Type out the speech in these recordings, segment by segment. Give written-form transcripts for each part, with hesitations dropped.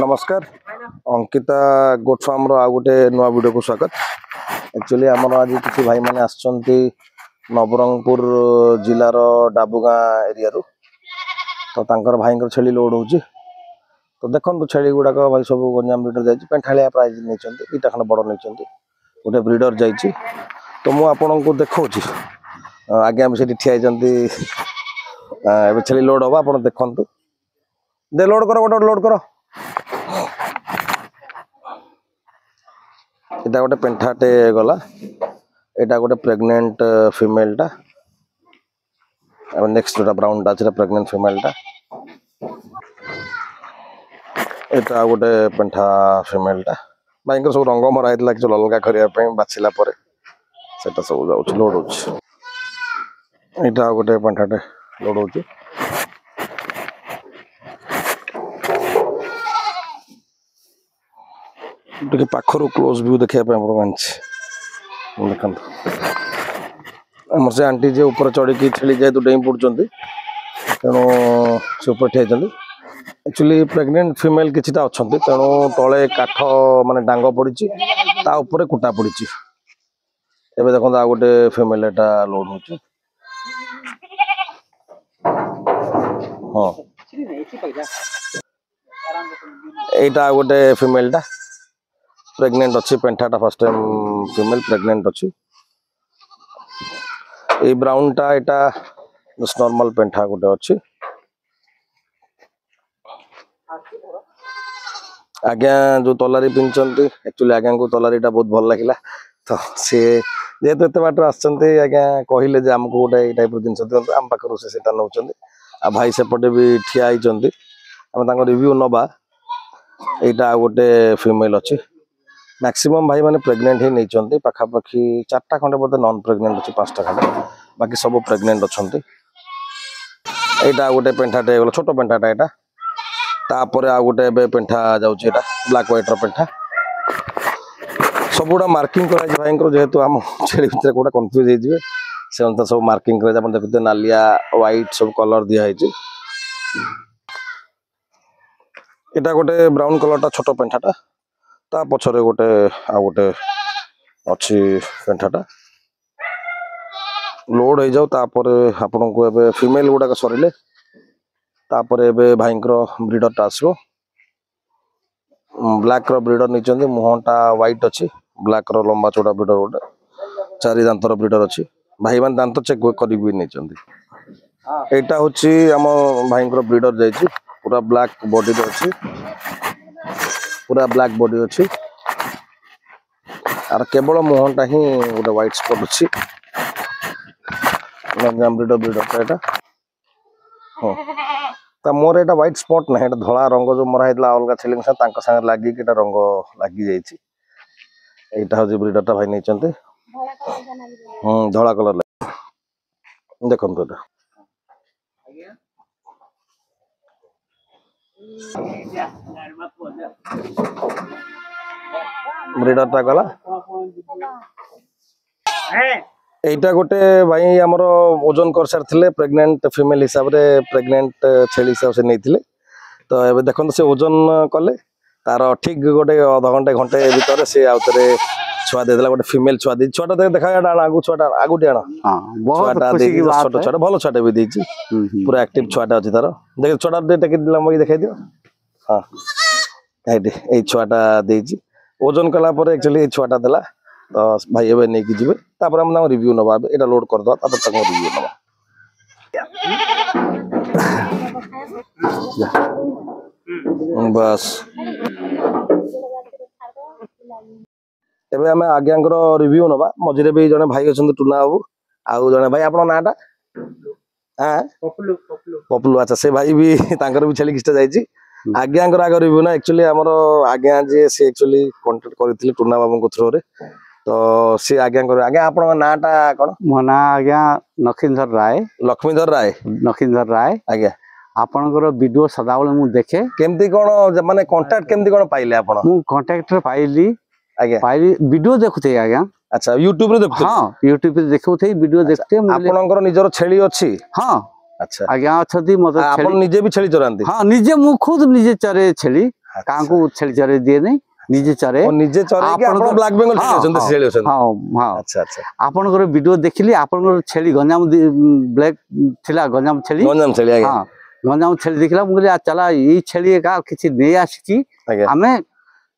नमस्कार Ankita goat farm आ गोटे नुआ वीडियो को स्वागत। एक्चुअली आमर आज किसी भाई मैंने आसचंती नवरंगपुर जिलार डाबुगाँ एरिया रू तो तांकर भाई छेली लोड हो तो देखो छेली गुड़ाक भाई सब गंजाम ब्रिडर जाइए पेंठालिया प्राइज नहीं दुईटा खंड बड़ नहीं गोटे ब्रिडर जाइए तो मुझे आपन को देखा आज्ञा से ठिया छेली लोड हम आप देखु दे लोड कर गोटे लोड कर इटा गोटे पेंठाटे गला एटा गोटे प्रेग्नेंट फीमेल टा नेक्स्ट जोटा ब्राउन टा प्रेग्नेंट फीमेल टा एटा गोटे पेंठा फीमेल टा भाई सब रंग मरा होता अलग करने बाछिला सब जाऊँ लोड हो यहाँ गोटे पेंठाटे लोड हो पाखर क्लोज व्यू देखा देखते आम से आंटी जी ऊपर चढ़ी छेली जेहतु डेई पड़ुं तेणु से ऊपर ठिया एक्चुअली प्रेग्नेंट फीमेल किछिटा अच्छा तेणु तले काठ माने डांग पड़ी ताऊपर कुटा पड़ी एबे देखो आ गोटे फीमेल एटा लोड हो हाँ एटा गोटे फीमेल टा प्रेग्नेंट अच्छी पेंठाटा फर्स्ट टाइम फीमेल प्रेग्नेंट अच्छी ये ब्राउन टा एटा नॉर्मल पेंठा गोटे अच्छी आज्ञा जो तलारी पिंधि एक्चुअली आज्ञा को तलारीटा बहुत भल लगे तो सी जेहेतु एत बाट आज्ञा कहले आमको गोटे टाइप जिन दिखाते आम पाखर से नौ आ भाई सेपटे भी ठिया आम रिव्यू नवा यहाँ गोटे फीमेल अच्छी मैक्सिमम भाई मैंने प्रेग्नेंट ही नहीं पाखापाखि 4टा खंडे बोधे नॉन प्रेग्नेंट अच्छी 5टा खंडे बाकी सब प्रेग्नेंट अच्छा यहाँ गोटे पेंठाटे छोट पेंठाटा यहाँ तापर आ गोटे पेंठा जाऊँगी ब्लैक व्हाइट पेंठा सबुड़ा मार्किंग कर भाई जेहेतु आम छेली भितर कौटा कन्फ्यूज हो से अनुसार सब मार्किंग कर देखते नालिया व्हाइट सब कलर दिखाई यहाँ गोटे ब्राउन कलर छोट पेंठाटा ता पछरे गोटे आ गोटे अच्छी पेंठाटा लोड हो जाऊ तापर आपन को एबे फीमेल गुड़ाक सरिले तापर एबे भाईंकर ब्रीडरटा आसो ब्लैक रो ब्रीडर नहीं मुहटा व्हाइट अच्छी ब्लैक रो लंबा चौड़ा ब्रीडर गोटे 4 दांतर ब्रीडर अच्छी भाई मान दांत चेक कर यहाँ हूँ आम भाईंकर ब्रीडर जाइए पूरा ब्लैक बॉडी अच्छी पूरा ब्लैक बॉडी अच्छी आर केवल मुहटा ही गोटे व्हाइट स्पॉट अच्छी ब्रीडर ब्रीडर हाँ तो मोर यहाँ व्हाइट स्पॉट ना धला रंग जो मरा होता अलग छेली सागे लगे रंग लगी यहाँ हूँ ब्रीडरटा भाई नहीं धला कलर देखो यहाँ ब्रीडरटा गला एटा गोटे भाई आमर ओजन कर सारी प्रेग्नेंट फीमेल हिसाब से प्रेग्नेंट छेली हिसाब से नहीं तो ये देखते से ओजन कले तार ठीक गोटे अध घंटे घंटे भर से आउ थे छुआ देला गोटे फीमेल छुआ दी छुआटा देखा आगु छुआटा आगुटे आण छुआटा छोट छुआटा भल छुआटा भी देछि पूरा एक्टिव छुआटा अच्छी तार देख छुआटा टेक लंबी देखा दियो हाँ ये छुआटा देछि ओजन कला एक्चुअली छुआटा देला तो भाई एवं नहीं जी तापर हम रिव्यू नवा एटा लोड कर दवा तापर रिव्यू नवा बस एबे हमें आज्ञांकर रिव्यू नवा मझे भी जने भाई अच्छा टुना बाबू आउ जने भाई आपन नाटा हाँ पपलू अच्छा से भाई भी भी छेली किस्टा जाइए आज्ञांकर आगे रिव्यू ना एक्चुअली आमर आज्ञा जे से एक्चुअली कांटेक्ट करथिले टुना बाबू थ्रो रे तो सी आज्ञा आज्ञा आप नाटा कौन मो ना आज्ञा लखीधर राय लक्ष्मीधर राय आज्ञा आपनकर वीडियो सदाबले मु देखे केमती कौन माने कांटेक्ट केमती कौन पाइले आपण मु कांटेक्ट रे पाइली आज्ञा पाइली वीडियो देखुथे आज्ञा अच्छा YouTube रे देखुथे हां YouTube रे देखुथे वीडियो देखते आपनकर निजर छेली अछि हां अच्छा आज्ञा अछती मते आपण निजे भी छेली चरांती हां निजे मु खुद निजे चरे छेली କାହାକୁ ଛେଳି ଚରେଇ ଦିଏ ନାହିଁ ନିଜେ ଚରେ ନିଜେ ଚରେଇକି ଆପଣ ବ୍ଲାକ୍ ବେଙ୍ଗଲ ଛେଳି ଅଛନ୍ତି ଛେଳି ଅଛନ୍ତି ହଁ ହଁ ଆଚ୍ଛା ଆଚ୍ଛା ଆପଣଙ୍କର ଭିଡିଓ ଦେଖିଲି ଆପଣଙ୍କର ଛେଳି ଗଞ୍ଜାମ ବ୍ଲାକ୍ ଥିଲା ଗଞ୍ଜାମ ଛେଳି ଗଞ୍ଜାମ ଛେଳି ଆଜ୍ଞା ହଁ ଗଞ୍ଜାମ ଛେଳି ଦେଖିଲା ମୁଁ କହିଲି ଚାଲ ଏଇ ଛେଳି ଏକା କିଛି ନେଇ ଆସିକି ଆଜ୍ଞା ଆମେ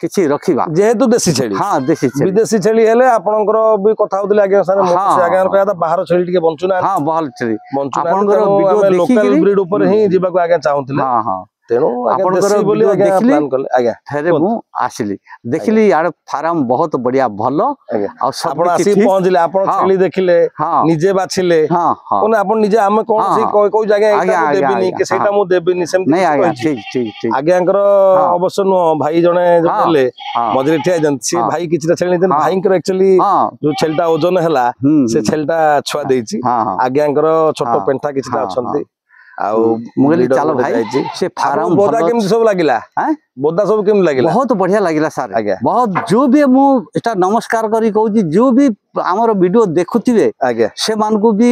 କିଛି ରଖିବା ଯେହେତୁ ଦେଶୀ ଛେଳି ହଁ ଦେଶୀ ଛେଳି ବିଦେଶୀ ଛେଳି ହେଲେ ଆପଣଙ୍କର ବି କଥା ହଉଥିଲେ ଆଜ୍ଞା ସାର୍ ମୁଁ ସେ ଆଜ୍ଞା କହିବା କଥା ବାହାର ଛେଳି ଟିକେ ବଞ୍ଚୁନାହାନ୍ତି ହଁ ଭଲ ଛେଳି ଆପଣଙ୍କର ଭିଡିଓ ଲୋକାଲ ବ୍ରିଡ ଉପରେ ହିଁ ଯିବାକୁ ଆଜ୍ଞା ଚାହୁଁଥିଲେ ହଁ ହଁ ତେଣୁ ଆପଣଙ୍କର ଦେଶୀ ବୋଲି ଭିଡିଓ ଆଜ୍ଞା ଦେଖିଲି ପ୍ଲାନ୍ କଲେ ଆଜ୍ଞା ଫେରେ ମୁଁ ଆସିଲି ଦେଖିଲି ୟାର ଫାର୍ମ ବହୁତ ବଢିଆ ଭଲ ଆଜ୍ଞା ଆଉ ସବୁ ଆପଣ କିଛି ଆସିକି ଠିକ। ପହଞ୍ଚିଲେ ଆପଣ ହଁ ଛେଳି ଦେଖିଲେ ହଁ ନିଜେ ବାଛିଲେ ହଁ ହଁ ମାନେ ଆପଣ ନିଜେ ଆମେ କୌଣସି ହଁ। କୋଉ ଜାଗା ଏଇଟା ଆଜ୍ଞା, ମୁଁ ଆଜ୍ଞା, ଦେବିନି ଆଜ୍ଞା, କି ସେଇଟା ହଁ। ମୁଁ ଦେବିନି ସେମିତି ନାଇଁ କିଛି ଆଜ୍ଞା କହିଛି ଠିକ ଠିକ ଠିକ ଆଜ୍ଞାଙ୍କର ହଁ। ଅବଶ୍ୟ ନୁହଁ ଭାଇ ଜଣେ ଯୋଉ ହଁ ଦେଲେ ହଁ ମଝିରେ ଠିଆ ହେଇଛନ୍ତି ସେ ହଁ। ଭାଇ କିଛିଟା ଛେଳି ନେଇଛନ୍ତି ହଁ। ଭାଇଙ୍କର ଆକ୍ଚୁଆଲି ହଁ ଯୋଉ ଛେଳିଟା ଓଜନ ହେଲା ସେ ହୁଁ ଛେଳିଟା ଛୁଆ ଦେଇଛି ହଁ ହଁ ଆଜ୍ଞାଙ୍କର ଛୋଟ ହଁ ପେଣ୍ଠା କିଛିଟା ହଁ ଅଛନ୍ତି ହଁ ଆଉ ମୁଁ କହିଲି leader ଚାଲ ଗୋଟେ ଭାଇ ଯାଇଛି ସେ ଫାର୍ମ ଆପଣଙ୍କୁ ବୋଦା ଭଲ କେମିତି ସବୁ ଲାଗିଲା ଆଁ? ବୋଦା ସବୁ କେମିତି ଲାଗିଲା ବହୁତ ବଢିଆ ଲାଗିଲା ସାର୍ ଆଜ୍ଞା ବହୁତ ଯୋଉ ବି ମୁଁ ଏଟା ନମସ୍କାର କରି କହୁଛି ଯୋଉ ବି ଆମର ଭିଡିଓ ଦେଖୁଥିବେ ଆଜ୍ଞା ସେମାନଙ୍କୁ ବି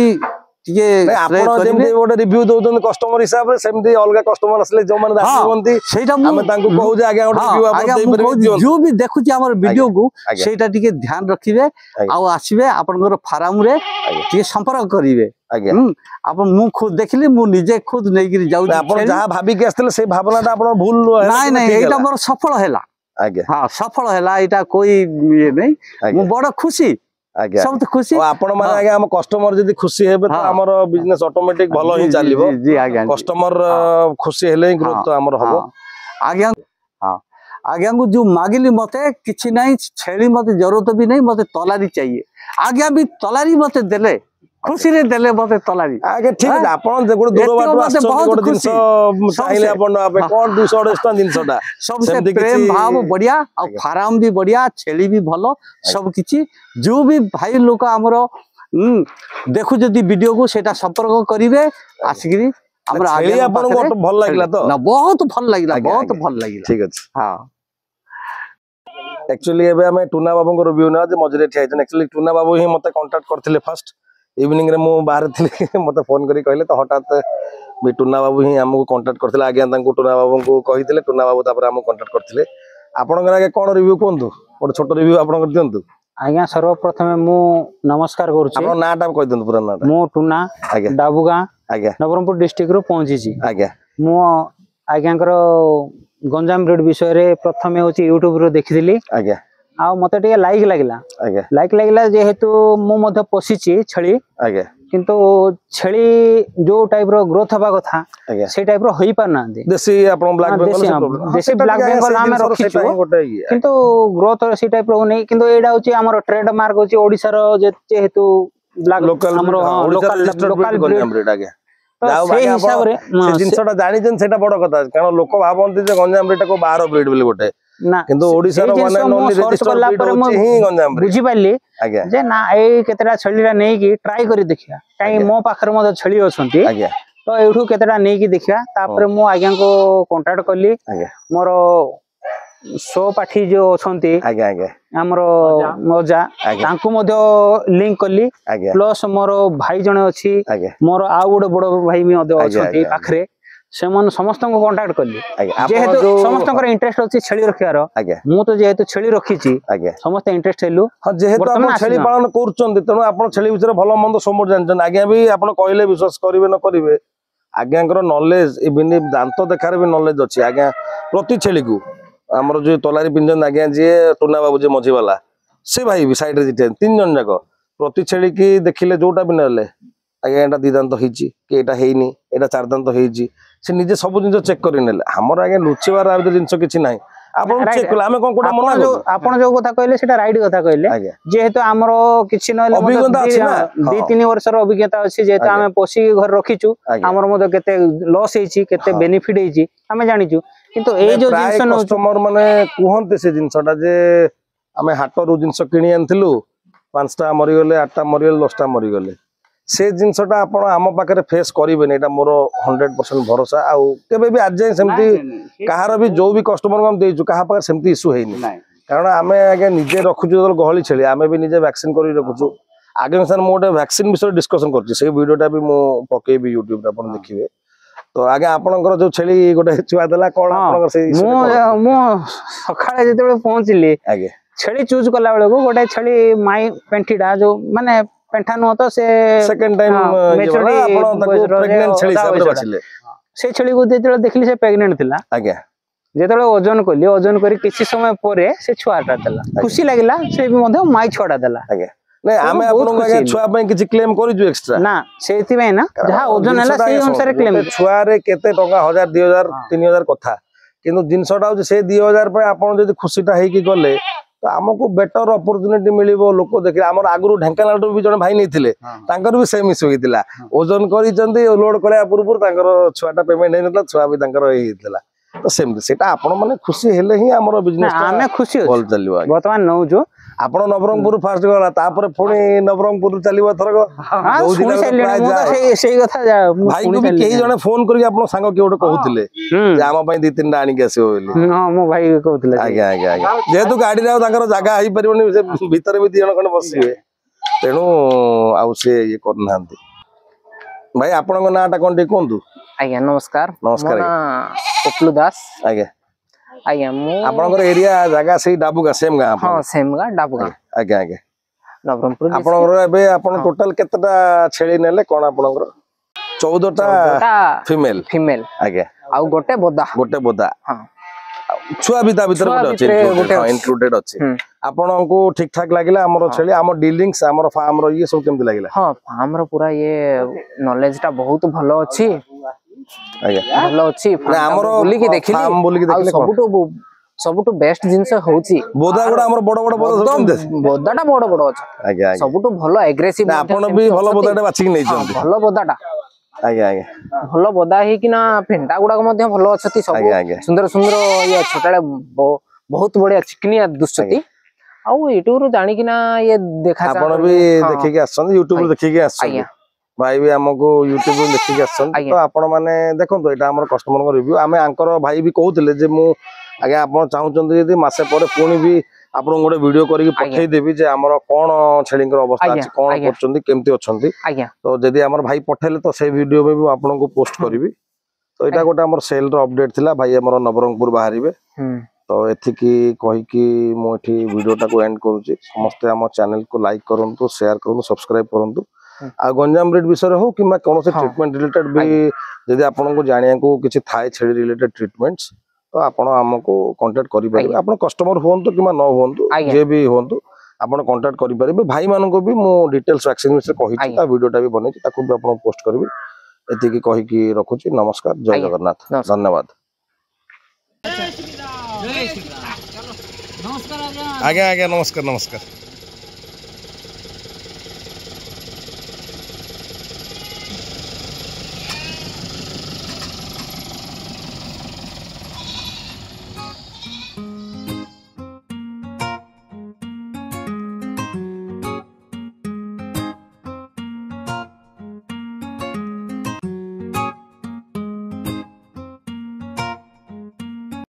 ଟିକେ ନାଇଁ ସ୍ପ୍ରେ ଆପଣ କରିବେ ଯେମିତି ଗୋଟେ ରିଭ୍ୟୁ ଦଉଛନ୍ତି କଷ୍ଟମର ହିସାବରେ ସେମିତି ଅଲଗା କଷ୍ଟମର ଆସିଲେ ଯୋଉମାନେ ରାଜି ହଁ ହୁଅନ୍ତି ସେଇଟା ମୁଁ ଆମେ ତାଙ୍କୁ କହୁଛେ ଆଜ୍ଞା ଗୋଟେ ହଁ ରିଭ୍ୟୁ ଆପଣ ଆଜ୍ଞା ମୁଁ ଦେଇପାରିବେ କହୁଛି ଦିଅନ୍ତୁ ଯୋଉ ବି ଦେଖୁଛି ଆମର ଭିଡିଓକୁ ଆଜ୍ଞା। ସେଇଟା ଟିକେ ଧ୍ୟାନ ରଖିବେ ଆଜ୍ଞା। ଆଉ ଆସିବେ ଆପଣଙ୍କର ଫାର୍ମରେ ଆଜ୍ଞା ଟିକେ ସମ୍ପର୍କ କରିବେ ଆଜ୍ଞା ଆପଣ ମୁଁ ଖୁଦ ଦେଖିଲି ମୁଁ ନିଜେ ଖୁଦ ନେଇକିରି ଯାଉଛି ଆପଣ ଛେଳି। ଯାହା ଭାବିକି ଆସିଥିଲେ ସେଇ ଭାବନାଟା ଆପଣ ଭୁଲ ହେଲା ନାଇଁ କିମ୍ବା ନାଇଁ ଠିକ ଏଇଟା ହେଲା ମୋର ସଫଳ ହେଲା ଆଜ୍ଞା ହଁ ସଫଳ ହେଲା ଏଇଟା କୋଇ ଇଏ ନାହିଁ ମୁଁ ଆଜ୍ଞା ବଡ ଖୁସି ଆଜ୍ଞା ସବୁ ଖୁସି ଓ ଆପଣ ମାନେ ହଁ ଆଜ୍ଞା ଆମ କଷ୍ଟମର ଯଦି ଖୁସି ହେବେ ତ ହଁ ଆମର ବିଜନେସ ଅଟୋମେଟିକ ଭଲ ଜି ହିଁ ଜି ଚାଲିବ ଜି ଜି ଆଜ୍ଞା ଜି। କଷ୍ଟମର ହଁ ଖୁସି ହେଲେ ହିଁ ହଁ ଗ୍ରୋଥ ଆମର ହବ ହଁ ଆଜ୍ଞା ହଁ ଆଜ୍ଞାଙ୍କୁ ଯୋଉ ମାଗିଲି ମତେ କିଛି ନାହିଁ ଛେଳି ମତେ ଜରୁରତ ବି ନାହିଁ ମତେ ତଲାରି ଚାହିଏ ଆଜ୍ଞା ବି ତଲାରି ମତେ ଦେଲେ ଖୁସିରେ ଦେଲେ ମତେ ତଲାରି ଆଜ୍ଞା ଠିକ ଅଛି ଆପଣ ଗୋଟେ ଦୂର ଏତିକ ବାଟରୁ ମତେ ଆସିଛନ୍ତି ବହୁତ ଗୋଟେ ଜିନିଷ ଖୁସି ଚାହିଁଲେ ଆପଣ ନେବା ପାଇଁ କଣ 200 ଟଙ୍କା ଜିନିଷଟା ସବୁ ସେ ସେମିତି ପ୍ରେମ କିଛି ଭାବ ବଢିଆ ଆଉ ଆଜ୍ଞା ଫାର୍ମ ବି ବଢିଆ ଛେଳି ବି ଭଲ ସବୁ କିଛି ଯୋଉ ବି ଭାଇ ଲୋକ ଆମର ଦେଖୁଛନ୍ତି ଭିଡିଓକୁ ସେଇଟା ସମ୍ପର୍କ କରିବେ ଆସିକିରି ଆମର ଛେଳି ଆଜ୍ଞାଙ୍କ ଆପଣଙ୍କୁ ପାଖରେ ଭଲ ଲାଗିଲା ତ ନା ବହୁତ ଭଲ ଲାଗିଲା ଆଜ୍ଞା ବହୁତ ଆଜ୍ଞା ଭଲ ଲାଗିଲା ଠିକ ଅଛି ହଁ एक्चुअली एबे हमें टूना बाबू को रिव्यू ना जे मझरे ठिया छन एक्चुअली टूना बाबू ही मते कांटेक्ट करथिले फर्स्ट इवनिंग रे मु बाहर थिले मते फोन करी कहले तो हठात भी टूना बाबू ही हमको कांटेक्ट करथिले आज्ञा तांको टूना बाबू को कहिथिले टूना बाबू तापर हमको कांटेक्ट करथिले आपन आगे कोन रिव्यू कोंतु गोटे छोट रिव्यू आपन कर दियंतु आज्ञा सर्वप्रथमे मु नमस्कार करूची आपन नाटा कहि दियंतु पूरा नाटा मु टुना आज्ञा डाबुगा आज्ञा नवरंगपुर डिस्ट्रिक्ट रो पहुंची छी आज्ञा मु आज्ञाकर गंजाम ब्रिड विषय रे प्रथमे होची यूट्यूब रो देखिथिली आज्ञा आ मते टिके लाइक लागला जेहेतु मु मध्य पोसीची छेली आज्ञा किंतु छेली जो टाइप रो ग्रोथ हबा कथा आज्ञा से टाइप रो होई पाना दे देसी आपन ब्लैक बेंगल से प्रॉब्लम देसी ब्लैक बेंगल आमे रखिछु गोटे ये किंतु ग्रोथ सी टाइप रो नै किंतु एडा होची हमर ट्रेड मार्क होची ओडिसा रो जेहेतु ब्लैक लोकल हमर लोकल ब्रीड आज्ञा तो जाओ से बाकी हिसाब रे से जिनसटा जानि जन सेटा बड़ कथा कारण लोक भाबंती जे गंजाम ब्रीड को बाहर ब्रीड बोली गोटे ना किंतु ओडिसा रो one and only registered breed होची ही गंजाम ब्रीड बुझी पाली आज्ञा जे ना ए केतेटा छेलीरा नै की ट्राई करी देखिया काई मो पाखर मो छेली अछंती आज्ञा तो एठू केतेटा नै की देखिया तापर मो आज्ञा को कांटेक्ट करली आज्ञा मोर सो पाठी जो अछंती आज्ञा आज्ञा हमरो मजा तांकु मध्य लिंक करली आज्ञा प्लस मोर भाई जणे अछि आज्ञा मोर आउ गोटे बड़ भाई मी मध्य अछंती पाखरे सेमन समस्त को कांटेक्ट करली जेहेतु समस्त इंटरेस्ट अछि छेली रखियारो मु तो जेहेतु छेली रखिची समस्त इंटरेस्ट हेलु हां जेहेतु आपण छेली पालन करचंती तनो आपण छेली विषय भलो मंद समझ जानचन आज्ञा भी आपण कहले विश्वास करिवे न करिवे आज्ञाकर नॉलेज इवन दांत देखार भी नॉलेज अछि आज्ञा प्रति छेली को हमर जो तलारी पिंजन आज्ञा जे टूना बाबू जे मझी वाला से भाई भी साइड रे जे तीन जन जाको प्रति छेली की देखिले जोटा भी नले आज्ञा एटा दी दांत हिची कि एटा हेइनी एटा चार दांत हिची से निजे सब जिंस चेक करि नेले हमर आज्ञा लुचेवार आ जिंस किछि नाही आपण चेक कला हमें कोन कोटा मना जो आपण जो कथा कहले सेटा राइट कथा कहले जेहेतु हमरो किछि नले अभिज्ञता अछि ना 2-3 वर्ष रो अभिज्ञता अछि जेहेतु हमें पोसी घर रखिछु हमर मदे केते लॉस हेछि केते बेनिफिट हेछि हमें जानिछु किंतु ए जो जिंस न कस्टमर माने कुहंते से जिंसटा जे हमें हाटरू जिंस किनि आनथिलु 5टा मरि गले 8टा मरि गले 10टा मरि गले से जिंसटा आपण हम पाखरे फेस करिबेनी एटा मोर 100% भरोसा आ केबे भी आज जाय सेमती कहार भी जो भी कस्टमर हम देइछु कहा पर सेमती इशू हेइनी कारण आमे आगे निजे रखुछु गहली छेली आमे भी निजे वैक्सीन करि रखुछु आगे सर मोटे वैक्सीन विषय डिस्कशन करछि से वीडियोटा भी मु पकेबी YouTube रे आपण देखिबे तो आगे आपनकर जो छेली गोटे छुआ देला कोन आपनकर से मु सखाळे जेतेबे पहुंचली आगे छेली चूज कला बेले को गोटे छेली माई पेंठीडा जो माने पेंठा न तो से सेकंड टाइम आपन ताको प्रेग्नेंट छेली हिसाब रे बाछिले से छेली को जेतेबे देखली से प्रेग्नेंट थिला आगे जेतेबे ओजन कली ओजन करी किछि समय परे से छुआटा देला खुशी लागिला से भी मध्ये माई छुआटा देला आगे नहीं आमे आपन आगे छुआ पे किछि क्लेम करि जो एक्स्ट्रा ना सेति में ना जहा ओजन हला से अनुसार क्लेम छुआ रे केते टका 1000 2000 3000 कथा किंतु जिनसटा हो से 2000 पे आपन जदी खुशीटा हेई कि गले तो हमको बेटर अपॉर्चुनिटी मिलिबो लोक देखि हमर आगुरु ढेंकानाल भी जने भाई नै थिले तांकर भी सेम इशू हितिला ओजन करि चंदी लोड करया पूर्व तांकर छुआटा पेमेंट नै नतला छुआ भी तांकर हेई हितिला तो सेम सेटा आपन माने खुशी हेले ही हमर बिजनेस आमे खुशी बोल चलिबो वर्तमान नौ जो आपण नवरंगपुर फास्ट गला तापर पुणी नवरंगपुर चलिबो थरगो सेही कथा भाई को भी केही जने फोन करके आपण संग के ओटे कहउतिले जे आमा पई 2-3 टा आनी के आसीबो बोली हां मो भाई कहउतिले आगे आगे आगे जेतु गाडी रे तांकर जागा आइ परिबोनी से भीतर भी 2 जण कोन बसिबे तेनु आउ से ये करनांती भाई आपण को नाटा कोन टे कोंदु आज्ञा नमस्कार नमस्कार पप्लू दास आगे आज्ञा मु आपनकर एरिया जागा से डाबुगा सेम गा हां सेम गा डाबुगा आगे आगे नवरंगपुर आपनकर एबे आपन टोटल केतटा छेली नेले कोन आपनकर 14 टा फीमेल फीमेल आगे आ गोटे बोदा हां छुआ भी ता भीतर गोटे अछि इंक्लूडेड अछि आपनको ठीक ठाक लागिला हमर छेली हमर डीलिंग्स हमर फार्म रो ये सब केमति लागिला हां फार्म रो पूरा ये नॉलेज टा बहुत भलो अछि आगे भलो अछि ना हमर बोली के देखिली फार्म बोली के देखिले सबुटो बेस्ट जिंस होउची बोदा गुडा हमर बड़ बड़ बोदाटा बड़ अछि आगे आगे सबुटो भलो एग्रेसिव आपन भी भलो बोदाटा बाछि कि नै छथि भलो बोदाटा आगे आगे भलो बोदा ही कि ना फेंटा गुडा मध्ये भलो अछती सब सुंदर सुंदर ये छोटाले बहुत बढ़िया चिकनिया दुसती आउ यूट्यूब रो जानि कि ना ये देखा आपन भी देखि के आछन यूट्यूब रो देखि के आछन भाई भी हमको यूट्यूब रो देखि के आछन तो आपन माने देखंतो एटा हमर कस्टमर को रिव्यू आमे आंकर भाई भी कहउतले जे मु आगे आपन चाहउचंदी यदि मासे परे पुणी भी आपन गोटे वीडियो करिक पठै देबी जे हमर कोन छेलिंकर अवस्था अछि कोन करचंदी केमति अछंदी तो जदी हमर भाई पठैले तो से वीडियो में भी आपन को पोस्ट करबी तो एटा गोटे हमर सेल रो अपडेट थिला भाई हमर नवरंगपुर बाहरिबे तो एथि की कहि की मो एठी वीडियो टा को एंड करूची समस्त हम चैनल को लाइक करंतु शेयर करंतु सब्सक्राइब करंतु आ गंजाम ब्रीड विषय हो कि मैं कौन से ट्रीटमेंट रिलेटेड भी यदि आपन को जानिया को किछि थाय छेड़ी रिलेटेड ट्रीटमेंट्स तो आपण हमको कांटेक्ट करि परिबे आपण कस्टमर होंतु कि न होंतु जे भी होंतु आपण कांटेक्ट करि परिबे भाई मान को भी मो डिटेल्स वैक्सीन विषय कहि ता वीडियो टा भी बनै छि ताकू भी आपण पोस्ट करबी एति की कहि की रखुछि नमस्कार जय जगन्नाथ धन्यवाद आगे आगे नमस्कार नमस्कार।